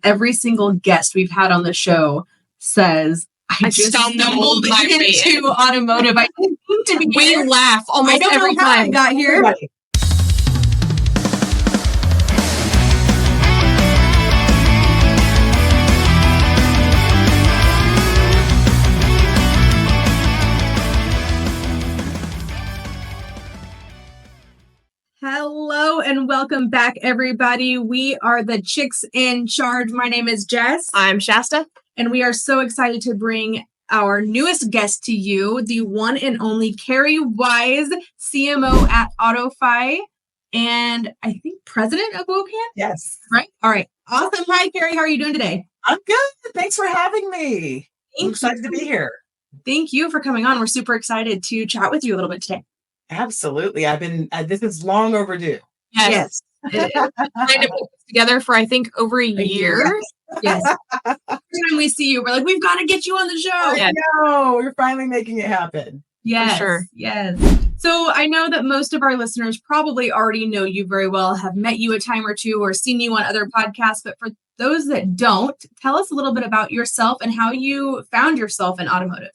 Every single guest we've had on the show says, I just stumbled into automotive. I didn't mean to be We laugh almost every time I got here. Everybody. Hello and welcome back, everybody. We are the Chicks in Charge. My name is Jess. I'm Shasta. And we are so excited to bring our newest guest to you, the one and only Kerri Wise, CMO at AutoFi, and I think president of WOCAN? Yes. Right? All right. Awesome. Hi, Kerri. How are you doing today? I'm good. Thanks for having me. I'm excited to be here. Thank you for coming on. We're super excited to chat with you a little bit today. Absolutely. This is long overdue. Yes. Trying to put this together for, I think, over a year. Yes. Every time we see you, we're like, we've got to get you on the show. I know. You're finally making it happen. Yes. For sure. Yes. So I know that most of our listeners probably already know you very well, have met you a time or two, or seen you on other podcasts. But for those that don't, tell us a little bit about yourself and how you found yourself in automotive.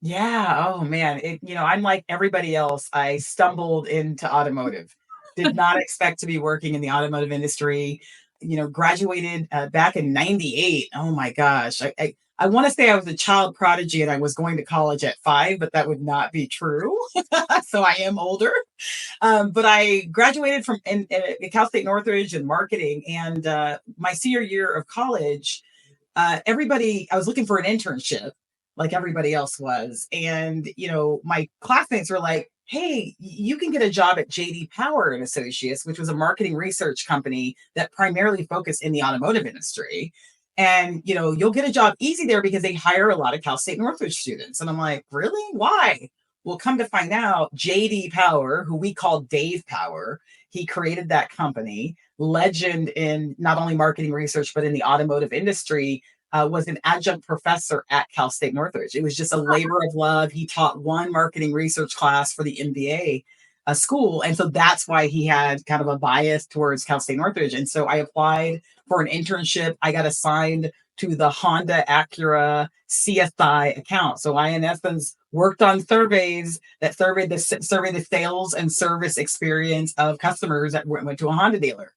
Yeah. Oh, man. I'm like everybody else. I stumbled into automotive. Did not expect to be working in the automotive industry. Graduated back in 98. Oh, my gosh. I want to say I was a child prodigy and I was going to college at 5, but that would not be true. So I am older. But I graduated from Cal State Northridge in marketing. And my senior year of college, I was looking for an internship like everybody else was. And, my classmates were like, hey, you can get a job at J.D. Power and Associates, which was a marketing research company that primarily focused in the automotive industry. And, you'll get a job easy there because they hire a lot of Cal State Northridge students. And I'm like, really? Why? Well, come to find out, J.D. Power, who we call Dave Power, he created that company, legend in not only marketing research, but in the automotive industry, was an adjunct professor at Cal State Northridge. It was just a labor of love. He taught one marketing research class for the MBA school. And so that's why he had kind of a bias towards Cal State Northridge. And so I applied for an internship. I got assigned to the Honda Acura CSI account. So I, in essence, worked on surveys that surveyed the sales and service experience of customers that went to a Honda dealer.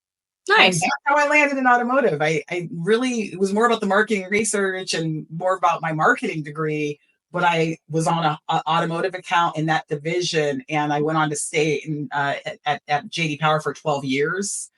Nice. And that's how I landed in automotive. It was more about the marketing research and more about my marketing degree, but I was on an automotive account in that division. And I went on to stay at J.D. Power for 12 years,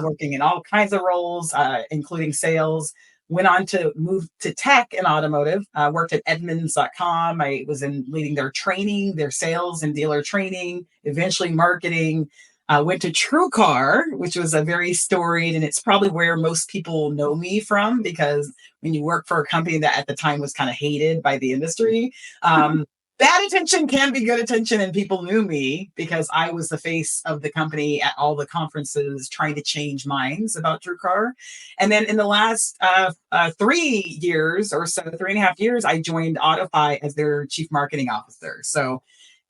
working in all kinds of roles, including sales. Went on to move to tech and automotive, worked at Edmunds.com. I was leading their training, their sales and dealer training, eventually marketing. Went to TrueCar, which was a very storied, and it's probably where most people know me from, because when you work for a company that at the time was kind of hated by the industry, bad attention can be good attention, and people knew me because I was the face of the company at all the conferences trying to change minds about TrueCar. And then in the last 3 years or so, 3.5 years, I joined AutoFi as their chief marketing officer. So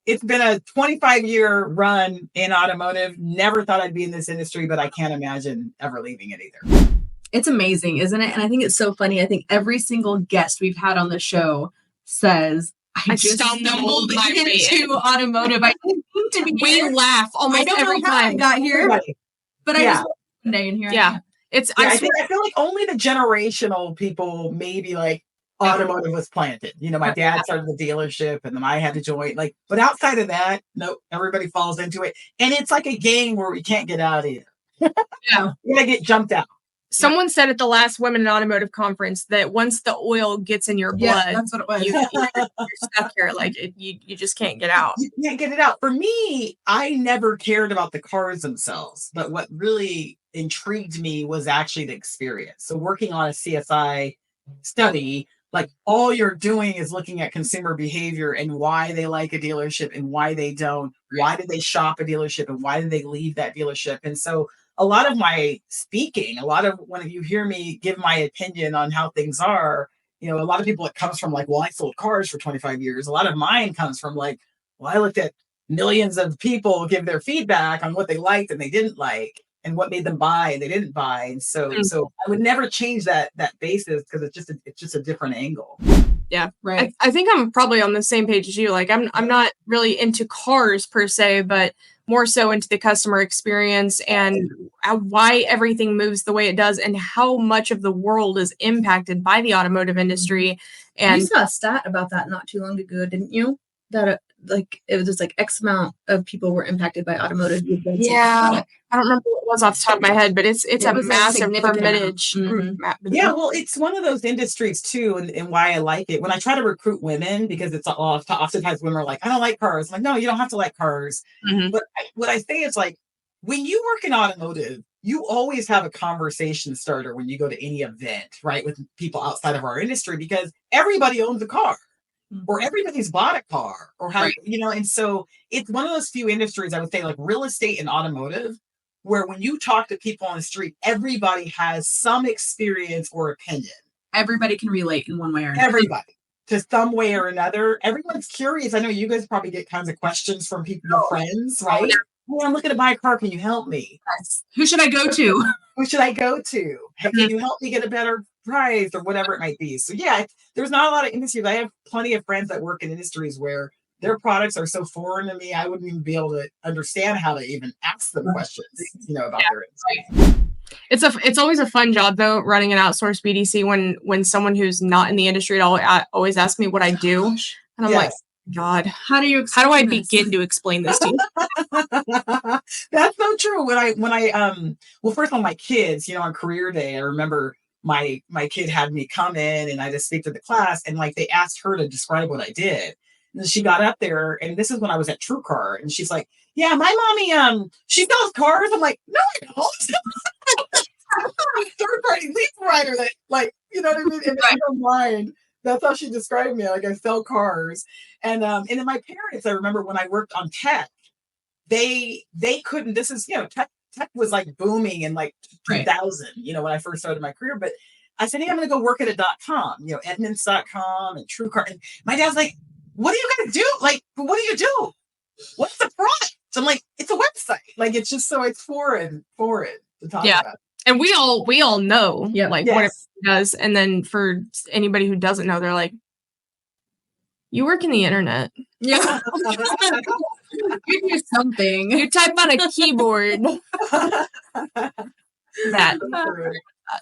it's been a 25-year run in automotive. Never thought I'd be in this industry, but I can't imagine ever leaving it either. It's amazing, isn't it? And I think it's so funny. I think every single guest we've had on the show says, I just stumbled into automotive. I didn't mean to be We laugh almost every time I got here. Everybody. But I just one day in here. Yeah. I feel like only the generational people maybe like automotive was planted. My dad started the dealership and then I had to join. But outside of that, nope, everybody falls into it. And it's like a game where we can't get out either. Yeah. You're gonna get jumped out. Someone said at the last Women in Automotive conference that once the oil gets in your blood, that's what it was. you're stuck here. You just can't get out. You can't get it out. For me, I never cared about the cars themselves, but what really intrigued me was actually the experience. So working on a CSI study, all you're doing is looking at consumer behavior and why they like a dealership and why they don't. Why did they shop a dealership and why did they leave that dealership? And so a lot of my speaking, when you hear me give my opinion on how things are, a lot of people, it comes from well, I sold cars for 25 years. A lot of mine comes from well, I looked at millions of people give their feedback on what they liked and they didn't like. and what made them buy and they didn't buy. And so I would never change that basis because it's just a different angle. Yeah. Right. I think I'm probably on the same page as you. Like I'm not really into cars per se, but more so into the customer experience and why everything moves the way it does and how much of the world is impacted by the automotive industry. And you saw a stat about that not too long ago, didn't you? That it was just like X amount of people were impacted by automotive. Yeah, I don't remember what it was off the top of my head, but it's a massive significant percentage. Yeah, well, it's one of those industries too, and why I like it. When I try to recruit women, because it's oftentimes women are like, I don't like cars. I'm like, no, you don't have to like cars. But what I say is like, when you work in automotive, you always have a conversation starter when you go to any event, right, with people outside of our industry, because everybody owns a car. Or everybody's bought a car, or how, and so it's one of those few industries, I would say, like real estate and automotive, where when you talk to people on the street, everybody has some experience or opinion. Everybody can relate in one way or another. Everybody, to some way or another. Everyone's curious. I know you guys probably get kinds of questions from people, your friends, right? Oh, I'm looking to buy a car. Can you help me? Yes. Who should I go to? Who should I go to? Hey, can you help me get a better price or whatever it might be? So yeah, there's not a lot of industries. I have plenty of friends that work in industries where their products are so foreign to me, I wouldn't even be able to understand how to even ask them questions, about their industry. It's always a fun job though, running an outsourced BDC when someone who's not in the industry at all always asks me what I do. And I'm like, God, how do I begin to explain this to you? That's so true. When I well, first of all, my kids, on career day, I remember my kid had me come in and I just speak to the class, and like they asked her to describe what I did. And then she got up there, and this is when I was at TrueCar, and she's like, yeah, my mommy, she sells cars. I'm like, no, I don't. Third party lead provider that, like, you know what I mean? In her mind, that's how she described me. Like, I sell cars. And then my parents, I remember when I worked on tech, they couldn't, this is, tech was like booming in like 2000, when I first started my career. But I said, hey, I'm going to go work at a .com, Edmunds.com and TrueCar. And my dad's like, what are you going to do? Like, what do you do? What's the product? So I'm like, it's a website. Like, it's just so it's foreign to talk about. And we all know what it does. And then for anybody who doesn't know, they're like, you work in the internet. Yeah. You do something. You type on a keyboard. That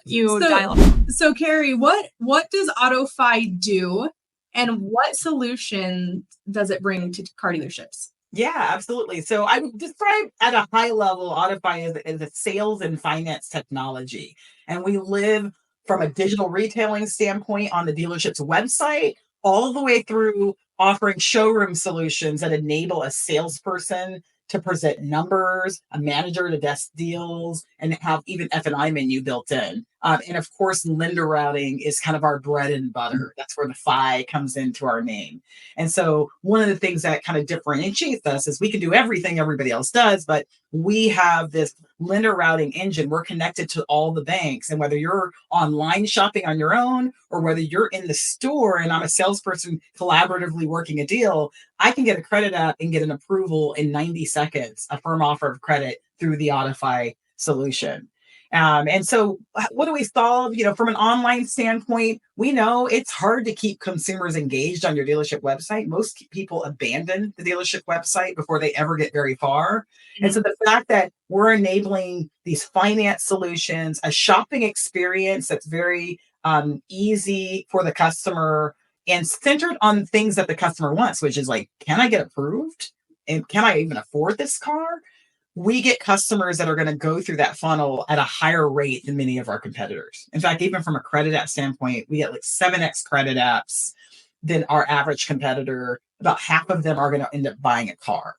you dial up. So Kerri, what does AutoFi do, and what solution does it bring to car dealerships? Yeah, absolutely. So I would describe at a high level, AutoFi is a sales and finance technology. And we live from a digital retailing standpoint on the dealership's website, all the way through offering showroom solutions that enable a salesperson to present numbers, a manager to desk deals, and have even F&I menu built in. And of course, lender routing is kind of our bread and butter. That's where the FI comes into our name. And so one of the things that kind of differentiates us is we can do everything everybody else does, but we have this lender routing engine. We're connected to all the banks. And whether you're online shopping on your own or whether you're in the store and I'm a salesperson collaboratively working a deal, I can get a credit app and get an approval in 90 seconds, a firm offer of credit through the AutoFi solution. And so what do we solve? From an online standpoint, we know it's hard to keep consumers engaged on your dealership website. Most people abandon the dealership website before they ever get very far. Mm-hmm. And so the fact that we're enabling these finance solutions, a shopping experience that's very easy for the customer and centered on things that the customer wants, which is like, can I get approved? And can I even afford this car? We get customers that are going to go through that funnel at a higher rate than many of our competitors. In fact, even from a credit app standpoint, we get like 7x credit apps than our average competitor. About half of them are going to end up buying a car.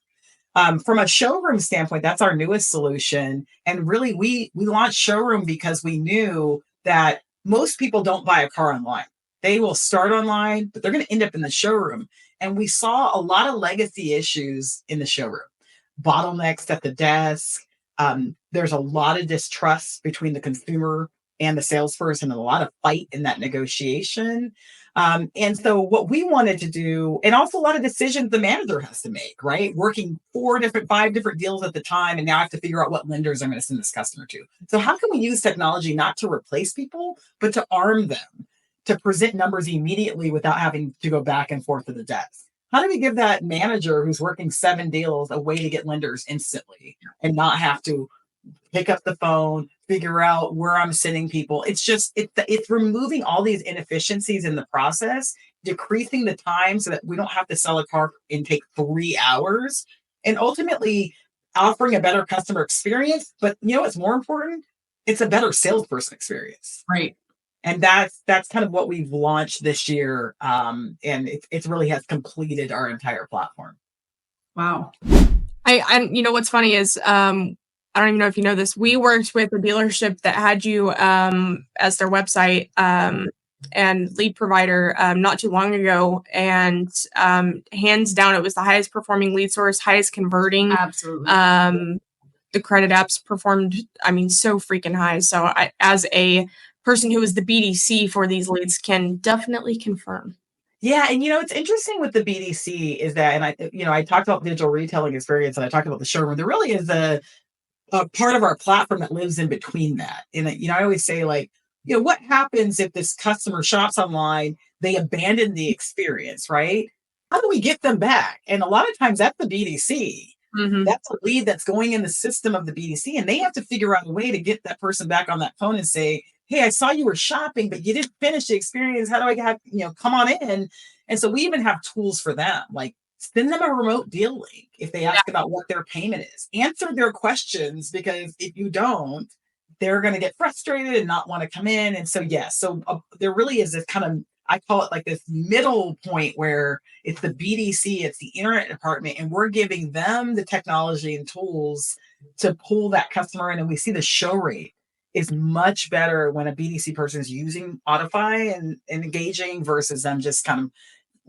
From a showroom standpoint, that's our newest solution. And really, we launched showroom because we knew that most people don't buy a car online. They will start online, but they're going to end up in the showroom. And we saw a lot of legacy issues in the showroom. Bottlenecks at the desk. There's a lot of distrust between the consumer and the salesperson, and a lot of fight in that negotiation. And so what we wanted to do, and also a lot of decisions the manager has to make, right? Working 5 different deals at the time. And now I have to figure out what lenders I'm going to send this customer to. So how can we use technology not to replace people, but to arm them, to present numbers immediately without having to go back and forth to the desk? How do we give that manager who's working 7 deals a way to get lenders instantly and not have to pick up the phone, figure out where I'm sending people? It's removing all these inefficiencies in the process, decreasing the time so that we don't have to sell a car and take 3 hours, and ultimately offering a better customer experience. But you know what's more important? It's a better salesperson experience. Right. And that's kind of what we've launched this year. And it really has completed our entire platform. Wow. I you know, what's funny is, I don't even know if you know this. We worked with a dealership that had you as their website and lead provider not too long ago. And hands down, it was the highest performing lead source, highest converting. Absolutely. The credit apps performed, I mean, so freaking high. So I, as a person who is the BDC for these leads, can definitely confirm. Yeah. And, it's interesting with the BDC is that, and I talked about digital retailing experience and I talked about the showroom. There really is a part of our platform that lives in between that. And, I always say, like, what happens if this customer shops online, they abandon the experience, right? How do we get them back? And a lot of times that's the BDC. Mm-hmm. That's a lead that's going in the system of the BDC. And they have to figure out a way to get that person back on that phone and say, hey, I saw you were shopping, but you didn't finish the experience. How do I have, come on in? And so we even have tools for them, like send them a remote deal link if they ask about what their payment is. Answer their questions, because if you don't, they're going to get frustrated and not want to come in. And so, there really is this kind of, I call it like this middle point where it's the BDC, it's the internet department, and we're giving them the technology and tools to pull that customer in. And we see the show rate is much better when a BDC person is using AutoFi and engaging versus them just kind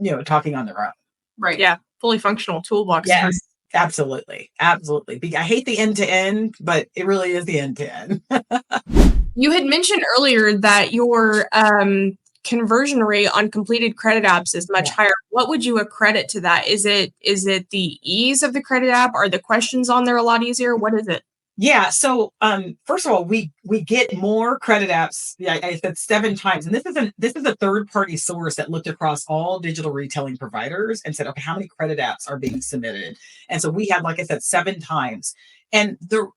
of, talking on their own. Right. Yeah. Fully functional toolbox. Yes, absolutely. Absolutely. I hate the end to end, but it really is the end to end. You had mentioned earlier that your conversion rate on completed credit apps is much higher. What would you accredit to that? Is it the ease of the credit app? Are the questions on there a lot easier? What is it? Yeah. So, first of all, we get more credit apps. Yeah, I said 7 times, and this is a third party source that looked across all digital retailing providers and said, okay, how many credit apps are being submitted? And so we had, like I said, 7 times. And the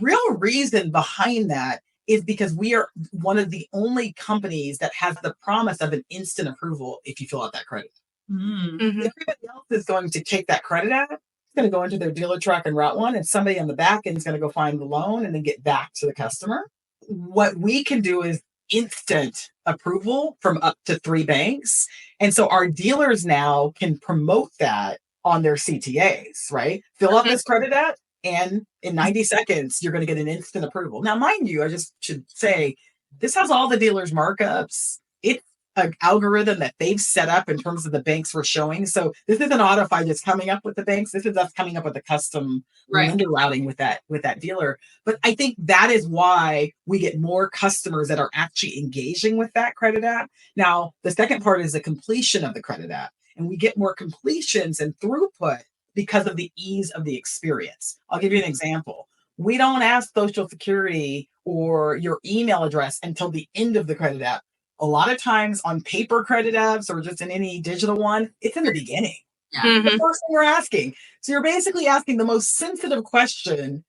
real reason behind that is because we are one of the only companies that has the promise of an instant approval if you fill out that credit. Mm-hmm. Everybody else is going to take that credit app, going to go into their dealer track and route one, and somebody on the back end is going to go find the loan and then get back to the customer. What we can do is instant approval from up to 3 banks. And so our dealers now can promote that on their CTAs, right? Fill out this credit app, and in 90 seconds, you're going to get an instant approval. Now, mind you, I just should say, this has all the dealers' markups. It's an algorithm that they've set up in terms of the banks we're showing. So this isn't AutoFi just coming up with the banks. This is us coming up with a custom lender routing with that dealer. But I think that is why we get more customers that are actually engaging with that credit app. Now, the second part is the completion of the credit app. And we get more completions and throughput because of the ease of the experience. I'll give you an example. We don't ask Social Security or your email address until the end of the credit app. A lot of times on paper credit apps or just in any digital one, it's in the beginning. Yeah. Mm-hmm. The first thing we're asking. So you're basically asking the most sensitive question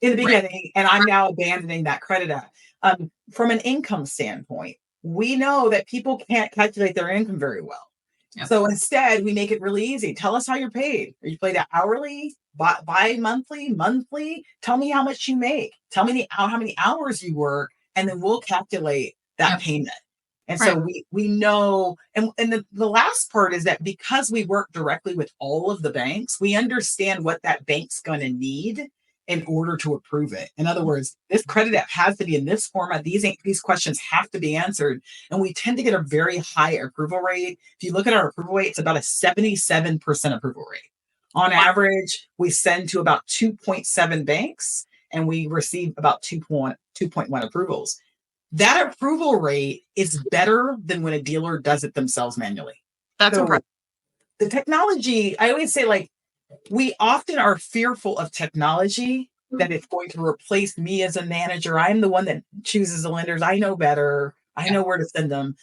in the beginning, and I'm now abandoning that credit app. From an income standpoint, we know that people can't calculate their income very well. Yep. So instead, we make it really easy. Tell us how you're paid. Are you paid hourly, bi-monthly, monthly? Tell me how much you make. Tell me how many hours you work, and then we'll calculate that payment. And so we know, and the last part is that because we work directly with all of the banks, we understand what that bank's going to need in order to approve it. In other words, this credit app has to be in this format. These questions have to be answered. And we tend to get a very high approval rate. If you look at our approval rate, it's about a 77% approval rate. On average, we send to about 2.7 banks and we receive about 2.1 approvals. that approval rate is better than when a dealer does it themselves manually. That's So impressive. the technology, I always say, like, we often are fearful of technology, that it's going to replace me as a manager. I'm the one that chooses the lenders. I know better. I know where to send them.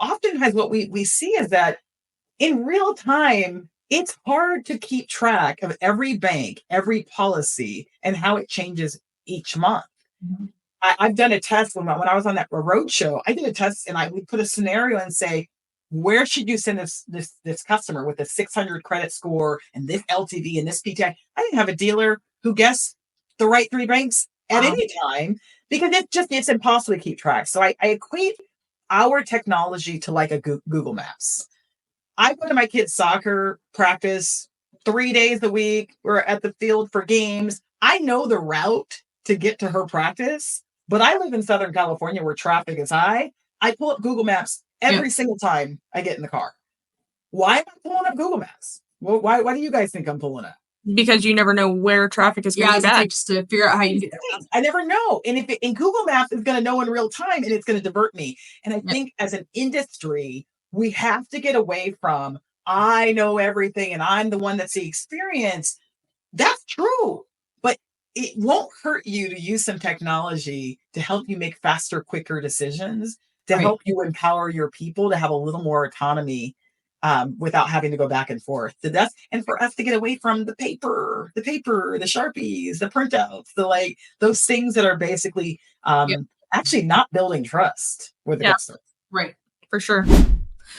Oftentimes what we see is that in real time, it's hard to keep track of every bank, every policy, and how it changes each month. Mhm. I've done a test when I was on that road show. I did a test and I would put a scenario and say, where should you send this customer with a 600 credit score and this LTV and this PTI? I didn't have a dealer who guessed the right 3 banks at Wow. any time, because it's impossible to keep track. So I equate our technology to like a Google Maps. I go to my kids' soccer practice 3 days a week. We're at the field for games. I know the route to get to her practice, but I live in Southern California where traffic is high. I pull up Google Maps every single time I get in the car. Why am I pulling up Google Maps? Well, why do you guys think I'm pulling up? Because you never know where traffic is going to be bad. Just to figure out how you get there. I never know. And in Google Maps is going to know in real time, and it's going to divert me. And I think as an industry, we have to get away from, I know everything and I'm the one that's the experience. That's true. But it won't hurt you to use some technology to help you make faster, quicker decisions, to help you empower your people to have a little more autonomy, without having to go back and forth. And for us to get away from the paper, the Sharpies, the printouts, those things that are basically actually not building trust with the customer. Right. For sure.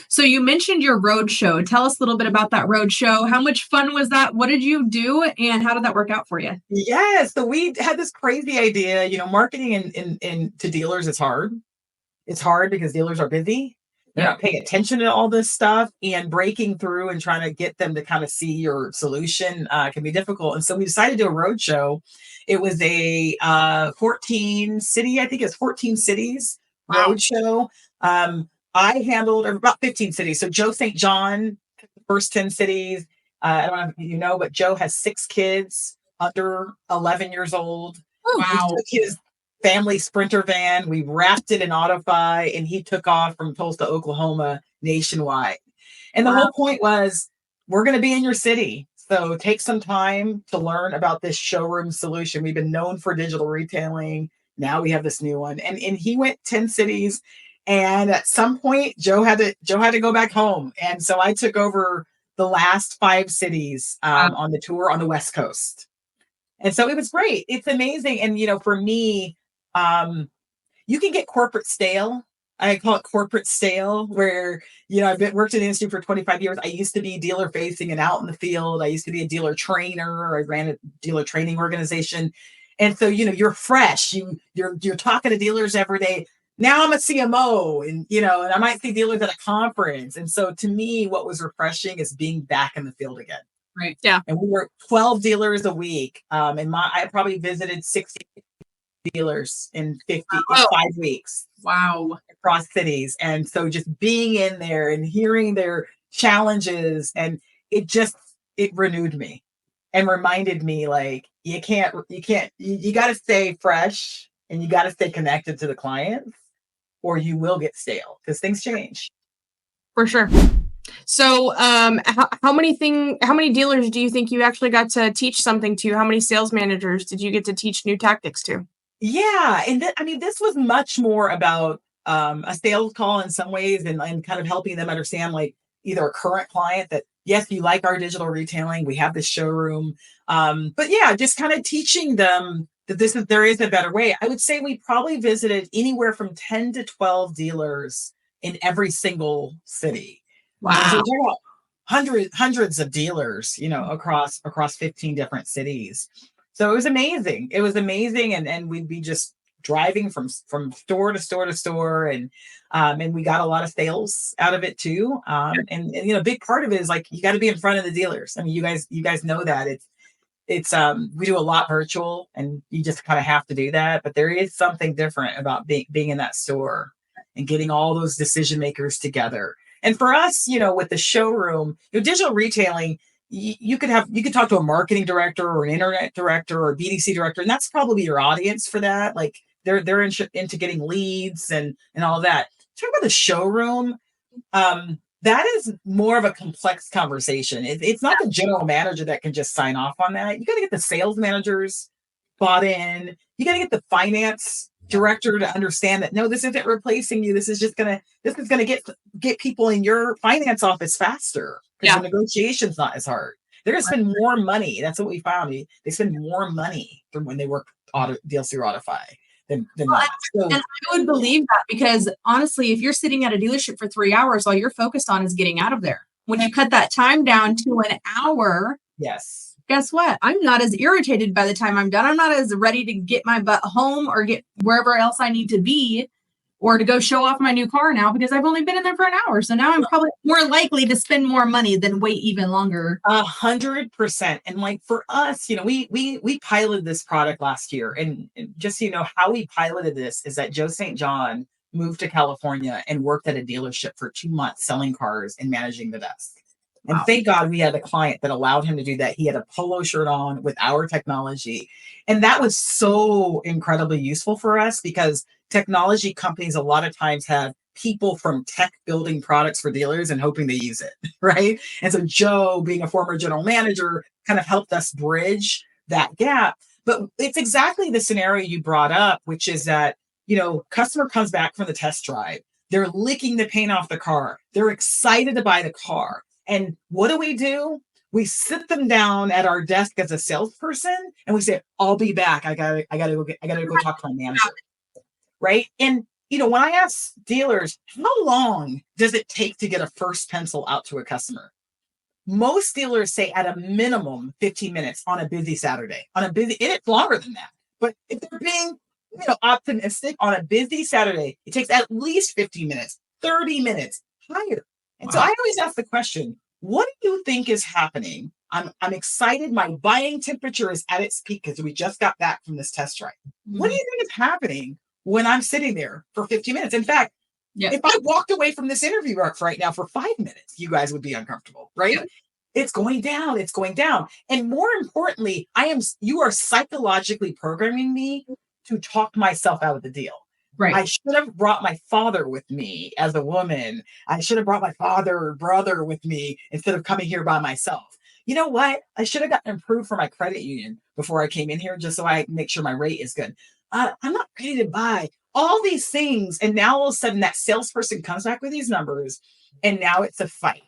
So you mentioned your road show. Tell us a little bit about that road show. How much fun was that? What did you do? And how did that work out for you? Yes. So we had this crazy idea, marketing in to dealers is hard. It's hard because dealers are busy. They're not paying attention to all this stuff, and breaking through and trying to get them to kind of see your solution can be difficult. And so we decided to do a road show. It was a 14 cities road show. I handled about 15 cities. So Joe St. John, first 10 cities. I don't know if you know, but Joe has 6 kids under 11 years old. Wow. He took his family Sprinter van. We wrapped it in AutoFi, and he took off from Tulsa, Oklahoma, nationwide. And the whole point was, we're going to be in your city. So take some time to learn about this showroom solution. We've been known for digital retailing. Now we have this new one. And he went 10 cities. And at some point, Joe had to go back home. And so I took over the last 5 cities on the tour on the West Coast. And so it was great. It's amazing. And, for me, you can get corporate stale. I call it corporate stale, where, I've worked in the industry for 25 years. I used to be dealer facing and out in the field. I used to be a dealer trainer. I ran a dealer training organization. And so, you're fresh. You're talking to dealers every day. Now I'm a CMO, and I might see dealers at a conference. And so to me, what was refreshing is being back in the field again. Right. Yeah. And we were 12 dealers a week. I probably visited 60 dealers in 5 weeks. Wow. Across cities. And so just being in there and hearing their challenges, and it renewed me and reminded me, like, you got to stay fresh, and you got to stay connected to the clients, or you will get stale, because things change. For sure. So, how many dealers do you think you actually got to teach something to? How many sales managers did you get to teach new tactics to? Yeah. And this was much more about a sales call in some ways, and kind of helping them understand, like, either a current client that, yes, you like our digital retailing, we have this showroom. But yeah, just kind of teaching them that there is a better way. I would say we probably visited anywhere from 10 to 12 dealers in every single city. Wow. So we're talking about hundreds of dealers, across 15 different cities. So it was amazing. And we'd be just driving from store to store to store. And we got a lot of sales out of it too. And a big part of it is, like, you got to be in front of the dealers. I mean, you guys know that it's we do a lot virtual, and you just kind of have to do that. But there is something different about being in that store and getting all those decision makers together. And for us, with the showroom, digital retailing, you could talk to a marketing director or an internet director or a BDC director, and that's probably your audience for that. Like, they're into getting leads and all that. Talk about the showroom. That is more of a complex conversation. It's not the general manager that can just sign off on that. You got to get the sales managers bought in. You got to get the finance director to understand that, no, this isn't replacing you. This is gonna get people in your finance office faster because the negotiation's not as hard. They're gonna spend more money. That's what we found. They spend more money when they work deals through AutoFi than not. So, and I would believe that, because honestly, if you're sitting at a dealership for 3 hours, all you're focused on is getting out of there. When you cut that time down to an hour, yes, guess what? I'm not as irritated by the time I'm done. I'm not as ready to get my butt home or get wherever else I need to be, or to go show off my new car now, because I've only been in there for an hour. So now I'm probably more likely to spend more money than wait even longer. 100%. And like for us, we piloted this product last year, and just so you know how we piloted this is that Joe St. John moved to California and worked at a dealership for 2 months selling cars and managing the desk. And thank God we had a client that allowed him to do that. He had a polo shirt on with our technology. And that was so incredibly useful for us, because technology companies a lot of times have people from tech building products for dealers and hoping they use it, right? And so Joe, being a former general manager, kind of helped us bridge that gap. But it's exactly the scenario you brought up, which is that, customer comes back from the test drive. They're licking the paint off the car. They're excited to buy the car. And what do? We sit them down at our desk as a salesperson, and we say, "I'll be back. I gotta go talk to my manager." Right? And when I ask dealers, how long does it take to get a first pencil out to a customer? Most dealers say at a minimum 15 minutes on a busy Saturday. And it's longer than that. But if they're being, optimistic, on a busy Saturday, it takes at least 15 minutes, 30 minutes, higher. And so I always ask the question, what do you think is happening? I'm excited. My buying temperature is at its peak because we just got back from this test drive. Mm-hmm. What do you think is happening when I'm sitting there for 15 minutes? In fact, if I walked away from this interview right now for 5 minutes, you guys would be uncomfortable, right? Yeah. It's going down. It's going down. And more importantly, you are psychologically programming me to talk myself out of the deal. Right. I should have brought my father with me as a woman. I should have brought my father or brother with me instead of coming here by myself. You know what? I should have gotten approved for my credit union before I came in here, just so I make sure my rate is good. I'm not ready to buy all these things. And now all of a sudden that salesperson comes back with these numbers, and now it's a fight.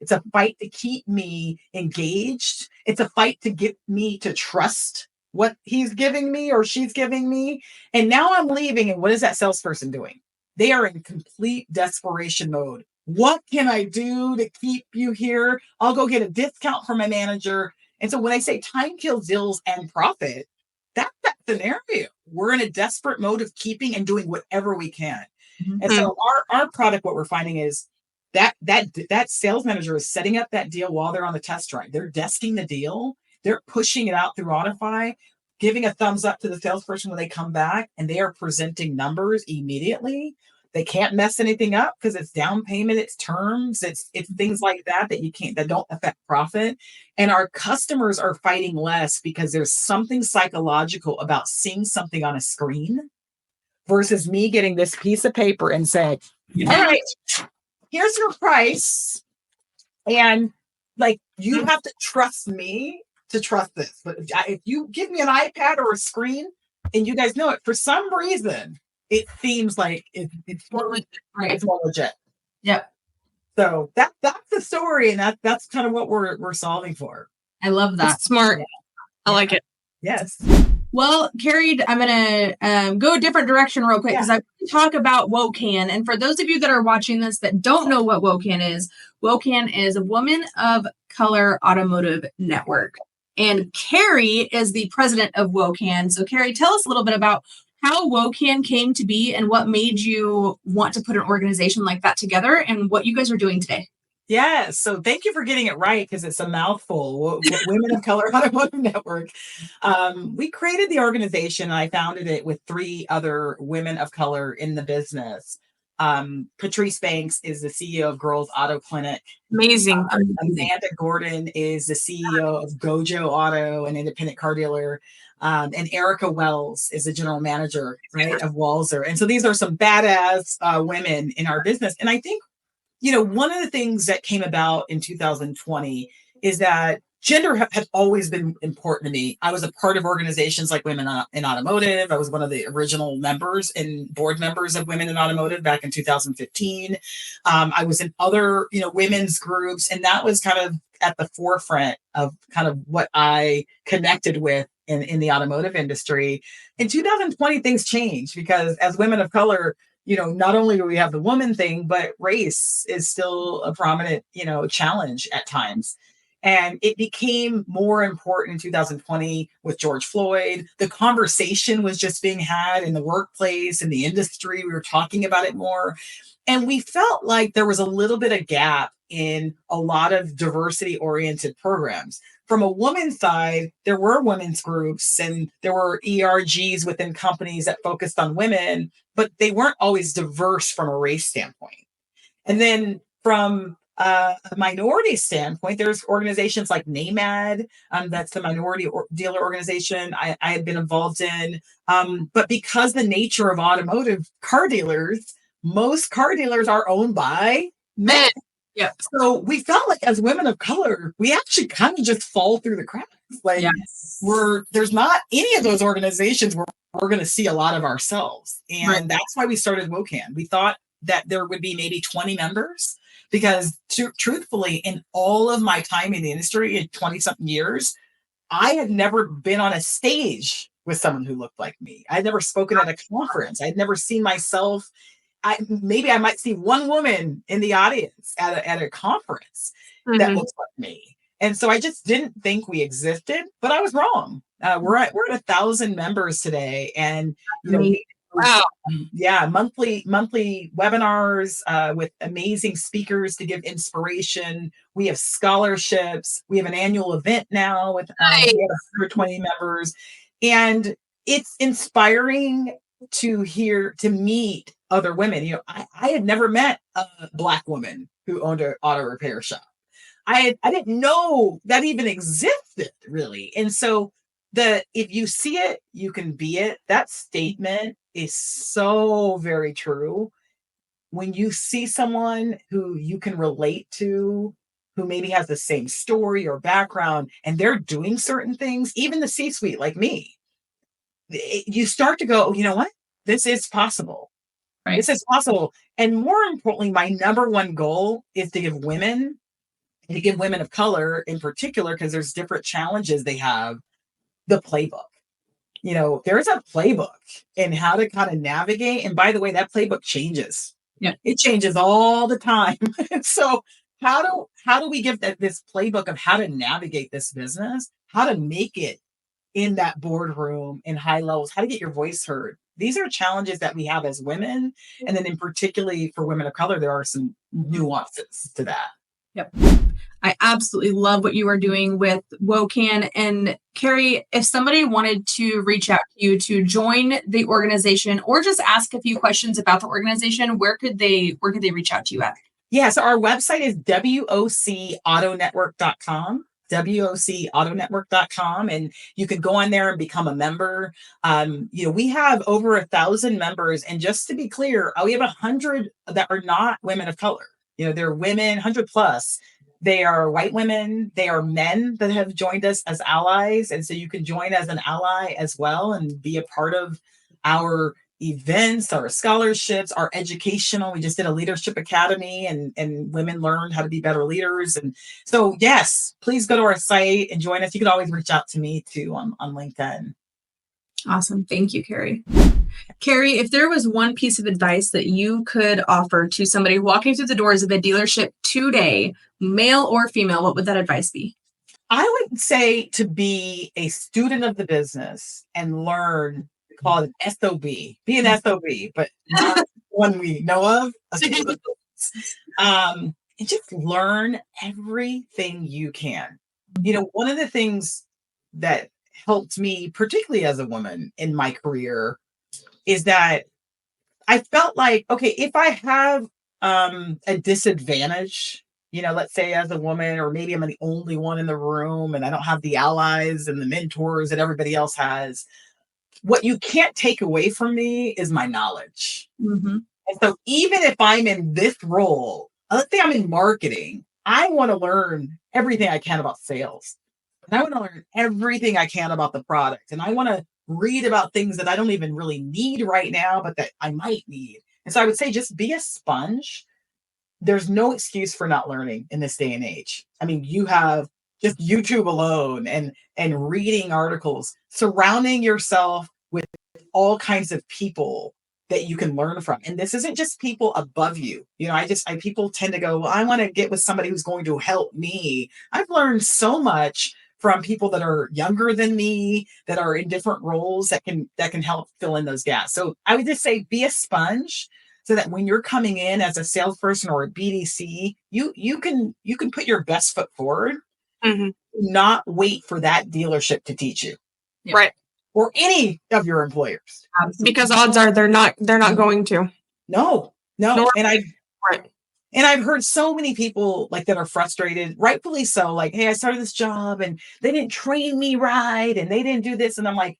It's a fight to keep me engaged. It's a fight to get me to trust what he's giving me or she's giving me. And now I'm leaving. And what is that salesperson doing? They are in complete desperation mode. What can I do to keep you here? I'll go get a discount from my manager. And so when I say time kills deals and profit, that's that scenario. We're in a desperate mode of keeping and doing whatever we can. Mm-hmm. And so our product, what we're finding is that sales manager is setting up that deal while they're on the test drive. They're desking the deal. They're pushing it out through AutoFi, giving a thumbs up to the salesperson when they come back, and they are presenting numbers immediately. They can't mess anything up because it's down payment, it's terms, it's things like that that don't affect profit. And our customers are fighting less because there's something psychological about seeing something on a screen versus me getting this piece of paper and saying, all right, here's your price. And like, you have to trust me to trust this. But if you give me an iPad or a screen, and you guys know it, for some reason, it seems like it's more legit. Right. It's more legit. Yep. So that's the story, and that's kind of what we're solving for. I love that. That's smart. Yeah. I like it. Yes. Well, Kerri, I'm going to go a different direction real quick, because I want to talk about WOCAN. And for those of you that are watching this that don't know what WOCAN is a Women of Color Automotive Network. And Kerri is the president of WOCAN. So Kerri, tell us a little bit about how WOCAN came to be and what made you want to put an organization like that together and what you guys are doing today. Yes. So thank you for getting it right, because it's a mouthful. Women of Color Automotive Network. We created the organization, and I founded it with 3 other women of color in the business. Patrice Banks is the CEO of Girls Auto Clinic. Amazing. Amanda Gordon is the CEO of Gojo Auto, an independent car dealer. And Erica Wells is the general manager, right, of Walzer. And so these are some badass women in our business. And I think, one of the things that came about in 2020 is that gender had always been important to me. I was a part of organizations like Women in Automotive. I was one of the original members and board members of Women in Automotive back in 2015. I was in other, women's groups, and that was kind of at the forefront of kind of what I connected with in the automotive industry. In 2020, things changed because as women of color, not only do we have the woman thing, but race is still a prominent, challenge at times. And it became more important in 2020 with George Floyd. The conversation was just being had in the workplace, in the industry. We were talking about it more. And we felt like there was a little bit of gap in a lot of diversity-oriented programs. From a woman's side, there were women's groups and there were ERGs within companies that focused on women, but they weren't always diverse from a race standpoint. And then from a minority standpoint, there's organizations like NAMAD, that's the minority dealer organization I had been involved in. But because the nature of automotive car dealers, most car dealers are owned by men. Yep. So we felt like as women of color, we actually kind of just fall through the cracks. Like there's not any of those organizations where we're going to see a lot of ourselves. And that's why we started WOCAN. We thought that there would be maybe 20 members because truthfully, in all of my time in the industry in 20 something years, I had never been on a stage with someone who looked like me. I'd never spoken at a conference. I'd never seen myself. Maybe I might see one woman in the audience at a conference that looks like me. And so I just didn't think we existed, but I was wrong. We're at 1,000 members today. And, monthly webinars with amazing speakers to give inspiration. We have scholarships. We have an annual event now with 120 members. And it's inspiring to meet other women. I had never met a Black woman who owned an auto repair shop. I didn't know that even existed, really. And so if you see it, you can be it. That statement is so very true. When you see someone who you can relate to, who maybe has the same story or background, and they're doing certain things, even the C-suite like me, you start to go, you know what? This is possible. Right. This is possible. And more importantly, my number one goal is to give women of color in particular, because there's different challenges they have, the playbook. There's a playbook in how to kind of navigate. And by the way, that playbook changes. Yeah. It changes all the time. So how do we give this playbook of how to navigate this business, how to make it in that boardroom in high levels, how to get your voice heard? These are challenges that we have as women. And then in particularly for women of color, there are some nuances to that. Yep. I absolutely love what you are doing with WOCAN. And Kerri, if somebody wanted to reach out to you to join the organization or just ask a few questions about the organization, where could they reach out to you at? Yeah, so our website is WOCAutonetwork.com. WOCAutonetwork.com, and you can go on there and become a member. We have over 1,000 members, and just to be clear, we have 100 that are not women of color. They're women, 100 plus. They are white women. They are men that have joined us as allies, and so you can join as an ally as well and be a part of our events, our scholarships, our educational. We just did a leadership academy and women learned how to be better leaders. And so, yes, please go to our site and join us. You can always reach out to me too on LinkedIn. Awesome. Thank you, Kerri. Kerri, if there was one piece of advice that you could offer to somebody walking through the doors of a dealership today, male or female, what would that advice be? I would say to be a student of the business and learn, call it an SOB. Be an SOB, but not one we know of. And just learn everything you can. One of the things that helped me, particularly as a woman in my career, is that I felt like, okay, if I have a disadvantage, let's say as a woman, or maybe I'm the only one in the room and I don't have the allies and the mentors that everybody else has, what you can't take away from me is my knowledge. Mm-hmm. And so even if I'm in this role, let's say I'm in marketing, I want to learn everything I can about sales. And I want to learn everything I can about the product. And I want to read about things that I don't even really need right now, but that I might need. And so I would say just be a sponge. There's no excuse for not learning in this day and age. I mean, you have just YouTube alone and reading articles, surrounding yourself with all kinds of people that you can learn from. And this isn't just people above you. People tend to go, well, I want to get with somebody who's going to help me. I've learned so much from people that are younger than me, that are in different roles that can help fill in those gaps. So I would just say be a sponge, so that when you're coming in as a salesperson or a BDC, you can put your best foot forward. Mm-hmm. Not wait for that dealership to teach you. Yeah. Right. Or any of your employers. Absolutely. Because odds are they're not going to. No. Right. And I've heard so many people like that are frustrated, rightfully so, like, hey, I started this job and they didn't train me right and they didn't do this. And I'm like,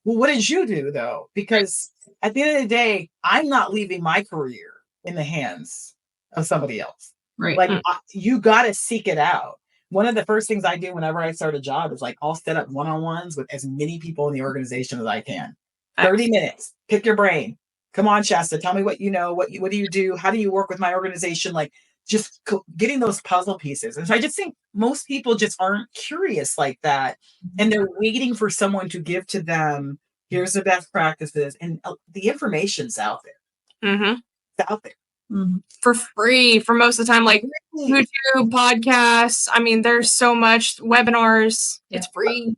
well, what did you do though? Because at the end of the day, I'm not leaving my career in the hands of somebody else. Right. Like you got to seek it out. One of the first things I do whenever I start a job is like, I'll set up one-on-ones with as many people in the organization as I can. 30 minutes, pick your brain. Come on, Shasta, tell me what you know. What do you do? How do you work with my organization? Like just getting those puzzle pieces. And so I just think most people just aren't curious like that. And they're waiting for someone to give to them, here's the best practices. And the information's out there. Mm-hmm. It's out there. Mm-hmm. For free for most of the time, like YouTube, podcasts. I mean, there's so much webinars. Yeah. It's free.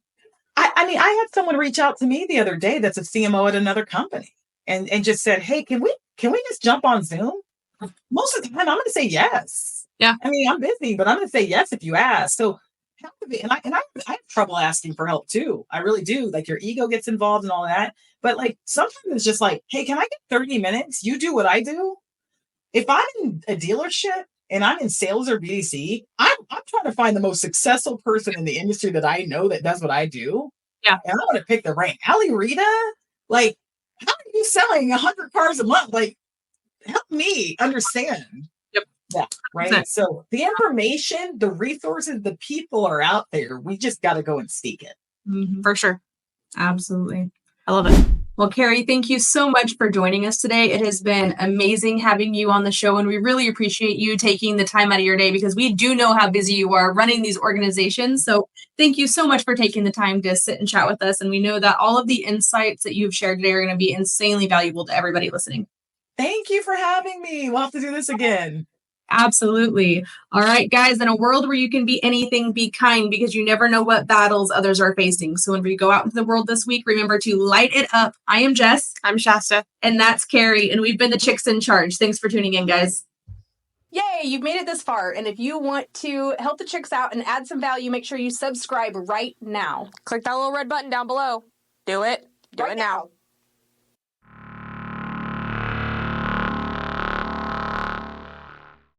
I mean, I had someone reach out to me the other day that's a CMO at another company and just said, hey, can we just jump on Zoom? Most of the time I'm going to say yes. Yeah. I mean, I'm busy, but I'm going to say yes if you ask. So, and I have trouble asking for help too. I really do. Like your ego gets involved and all that. But like sometimes it's just like, hey, can I get 30 minutes? You do what I do. If I'm in a dealership and I'm in sales or BDC, I'm trying to find the most successful person in the industry that I know that does what I do. Yeah. And I want to pick the brain. Ali Rita, like, how are you selling 100 cars a month? Like, help me understand. Yep. That, right? Exactly. So the information, the resources, the people are out there. We just got to go and seek it. Mm-hmm. For sure. Absolutely. I love it. Well, Kerri, thank you so much for joining us today. It has been amazing having you on the show, and we really appreciate you taking the time out of your day because we do know how busy you are running these organizations. So thank you so much for taking the time to sit and chat with us. And we know that all of the insights that you've shared today are going to be insanely valuable to everybody listening. Thank you for having me. We'll have to do this again. Absolutely. All right, guys, in a world where you can be anything, be kind because you never know what battles others are facing. So when we go out into the world this week, remember to light it up. I am Jess. I'm Shasta. And that's Kerri. And we've been the Chicks in Charge. Thanks for tuning in, guys. Yay, you've made it this far. And if you want to help the chicks out and add some value, make sure you subscribe right now. Click that little red button down below. Do it. Do it now.